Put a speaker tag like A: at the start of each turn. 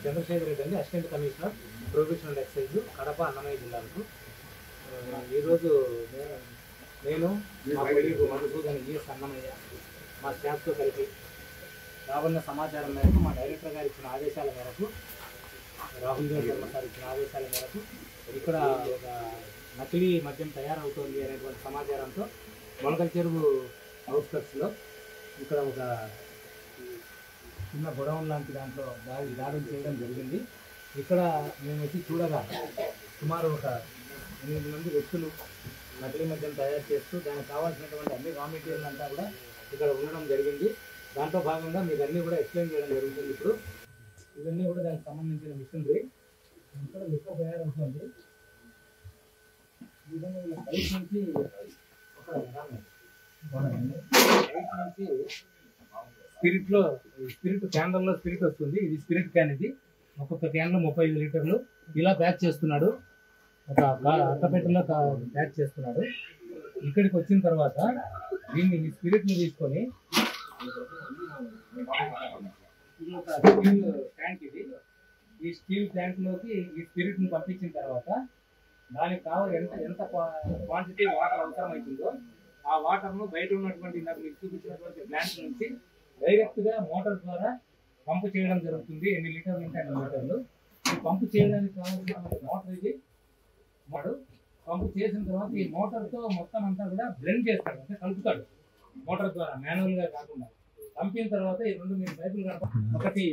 A: చంద్రశేఖర్ రెడ్డి అండి, assistant commissioner prohibition and excise Kadapa Annamayya జిల్లాలకు. ఈరోజు నేను మా కొలీగు మధుసూదన్ ఈఎస్ అన్నమయ్య మా స్టాఫ్తో కలిపి రాబడిన సమాచారం మేరకు మా డైరెక్టర్ గారు ఇచ్చిన ఆదేశాల మేరకు, రాహుల్ గాంధీ సార్ ఇచ్చిన ఆదేశాల మేరకు ఇక్కడ ఒక నకిలీ మద్యం తయారవుతోంది అనేటువంటి సమాచారంతో మొలకల చెరువు అవుట్స్కట్స్లో ఇక్కడ ఒక చిన్న గొడవన్ లాంటి దాంట్లో దాడులు చేయడం జరిగింది. ఇక్కడ మేము వచ్చి చూడగా సుమారు ఒక 8 మంది వ్యక్తులు నకిలీ మద్యం తయారు చేస్తూ దానికి కావాల్సినటువంటి అన్ని రా మెటీరియల్ అంతా కూడా ఇక్కడ ఉండడం జరిగింది. దాంట్లో భాగంగా మీకు అన్నీ కూడా ఎక్స్ప్లెయిన్ చేయడం జరుగుతుంది. ఇప్పుడు ఇవన్నీ కూడా దానికి సంబంధించిన మిషనరీ ఇక్కడ లిక్క తయారవుతుంది. ఈ విధంగా బయట నుంచి స్పిరిట్ క్యాన్లలో స్పిరిట్ వస్తుంది. ఇది స్పిరిట్ క్యాన్. ఇది ఒక్కొక్క క్యాన్లో 35 లీటర్లు ఇలా ప్యాక్ చేస్తున్నాడు. ఒక అట్టపెట్టెలో ప్యాక్ చేస్తున్నాడు. ఇక్కడికి వచ్చిన తర్వాత దీన్ని ఈ స్పిరిట్ని తీసుకొని స్టీల్ ట్యాంక్, ఇది ఈ స్టీల్ ట్యాంక్లోకి ఈ స్పిరిట్ని పంపించిన తర్వాత దానికి కావాలి ఎంత క్వాంటిటీ వాటర్ అవసరమవుతుందో ఆ వాటర్ను బయట ఉన్నటువంటి నాకు మీకు చూపించినటువంటి ప్లాంట్ నుంచి డైరెక్ట్గా మోటార్ ద్వారా పంపు చేయడం జరుగుతుంది. ఎన్ని లీటర్లు ఉంటాయి 2 లీటర్లు. ఈ పంపు చేయడానికి కావాల్సిన మోటార్ ఇది. పంపు చేసిన తర్వాత ఈ మోటార్తో మొత్తం అంతా కూడా బ్లెండ్ చేస్తాడు, అంటే కలుపుతాడు మోటార్ ద్వారా, మాన్యువల్గా కాకుండా. పంపిన తర్వాత ఈ 2 మీరు పైపులు కలప, ఒకటి